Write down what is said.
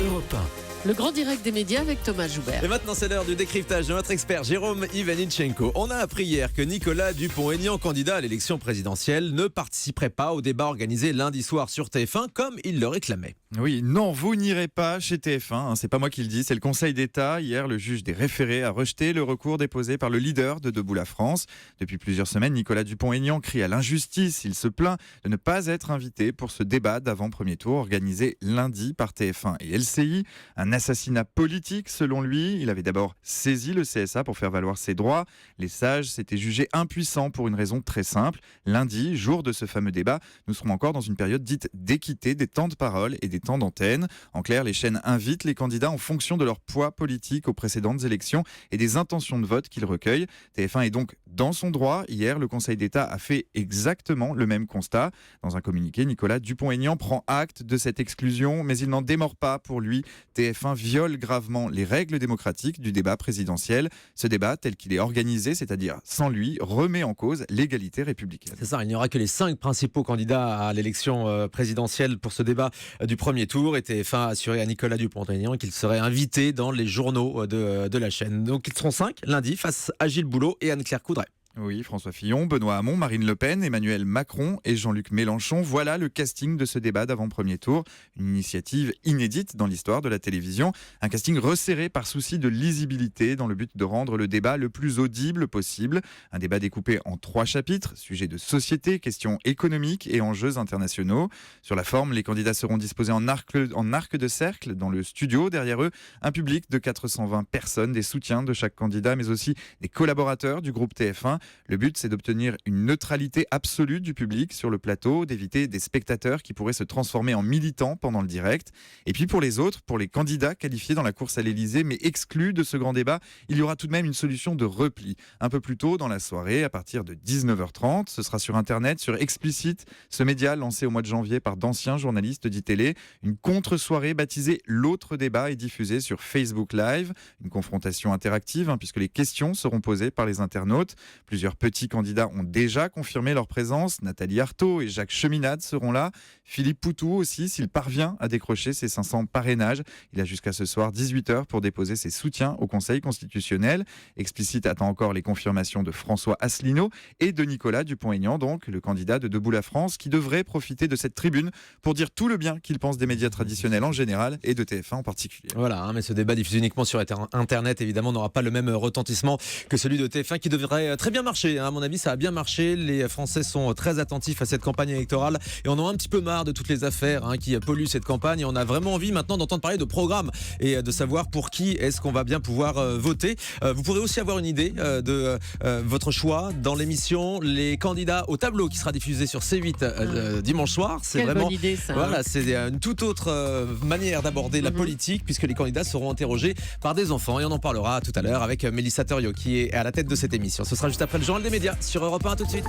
Europe 1. Le grand direct des médias avec Thomas Joubert. Et maintenant, c'est l'heure du décryptage de notre expert Jérôme Ivanichenko. On a appris hier que Nicolas Dupont-Aignan, candidat à l'élection présidentielle, ne participerait pas au débat organisé lundi soir sur TF1 comme il le réclamait. Oui, non, vous n'irez pas chez TF1, c'est pas moi qui le dis, c'est le Conseil d'État. Hier, le juge des référés a rejeté le recours déposé par le leader de Debout la France. Depuis plusieurs semaines, Nicolas Dupont-Aignan crie à l'injustice. Il se plaint de ne pas être invité pour ce débat d'avant-premier tour organisé lundi par TF1 et LCI. Un assassinat politique, selon lui. Il avait d'abord saisi le CSA pour faire valoir ses droits. Les sages s'étaient jugés impuissants pour une raison très simple. Lundi, jour de ce fameux débat, nous serons encore dans une période dite d'équité des temps de parole et des temps d'antenne. En clair, les chaînes invitent les candidats en fonction de leur poids politique aux précédentes élections et des intentions de vote qu'ils recueillent. TF1 est donc dans son droit. Hier, le Conseil d'État a fait exactement le même constat. Dans un communiqué, Nicolas Dupont-Aignan prend acte de cette exclusion, mais il n'en démord pas. Pour lui, TF1 viole gravement les règles démocratiques du débat présidentiel. Ce débat, tel qu'il est organisé, c'est-à-dire sans lui, remet en cause l'égalité républicaine. C'est ça, il n'y aura que les 5 principaux candidats à l'élection présidentielle pour ce débat du premier tour. Et TF1 a assuré à Nicolas Dupont-Aignan qu'il serait invité dans les journaux de la chaîne. Donc ils seront 5 lundi face à Gilles Boulot et Anne-Claire Coudray. Oui, François Fillon, Benoît Hamon, Marine Le Pen, Emmanuel Macron et Jean-Luc Mélenchon. Voilà le casting de ce débat d'avant-premier tour. Une initiative inédite dans l'histoire de la télévision. Un casting resserré par souci de lisibilité dans le but de rendre le débat le plus audible possible. Un débat découpé en 3 chapitres. Sujets de société, questions économiques et enjeux internationaux. Sur la forme, les candidats seront disposés en arc de cercle dans le studio. Derrière eux, un public de 420 personnes, des soutiens de chaque candidat, mais aussi des collaborateurs du groupe TF1. Le but, c'est d'obtenir une neutralité absolue du public sur le plateau, d'éviter des spectateurs qui pourraient se transformer en militants pendant le direct. Et puis pour les autres, pour les candidats qualifiés dans la course à l'Elysée, mais exclus de ce grand débat, il y aura tout de même une solution de repli. Un peu plus tôt dans la soirée, à partir de 19h30, ce sera sur Internet, sur Explicit, ce média lancé au mois de janvier par d'anciens journalistes d'ITélé. Une contre-soirée baptisée L'autre débat est diffusée sur Facebook Live. Une confrontation interactive, puisque les questions seront posées par les internautes. Plusieurs petits candidats ont déjà confirmé leur présence. Nathalie Arthaud et Jacques Cheminade seront là. Philippe Poutou aussi, s'il parvient à décrocher ses 500 parrainages. Il a jusqu'à ce soir 18h pour déposer ses soutiens au Conseil constitutionnel. Explicit attend encore les confirmations de François Asselineau et de Nicolas Dupont-Aignan, donc le candidat de Debout la France, qui devrait profiter de cette tribune pour dire tout le bien qu'il pense des médias traditionnels en général et de TF1 en particulier. Voilà, mais ce débat diffusé uniquement sur Internet, évidemment, n'aura pas le même retentissement que celui de TF1 qui devrait très bien marché. À mon avis, ça a bien marché. Les Français sont très attentifs à cette campagne électorale et on en a un petit peu marre de toutes les affaires qui polluent cette campagne. Et on a vraiment envie maintenant d'entendre parler de programme et de savoir pour qui est-ce qu'on va bien pouvoir voter. Vous pourrez aussi avoir une idée de votre choix dans l'émission Les candidats au tableau qui sera diffusé sur C8 dimanche soir. C'est Quelle vraiment bonne idée, ça. Voilà, c'est une toute autre manière d'aborder la politique puisque les candidats seront interrogés par des enfants et on en parlera tout à l'heure avec Mélissa Theriault qui est à la tête de cette émission. Ce sera juste après le journal des médias sur Europe 1. À tout de suite.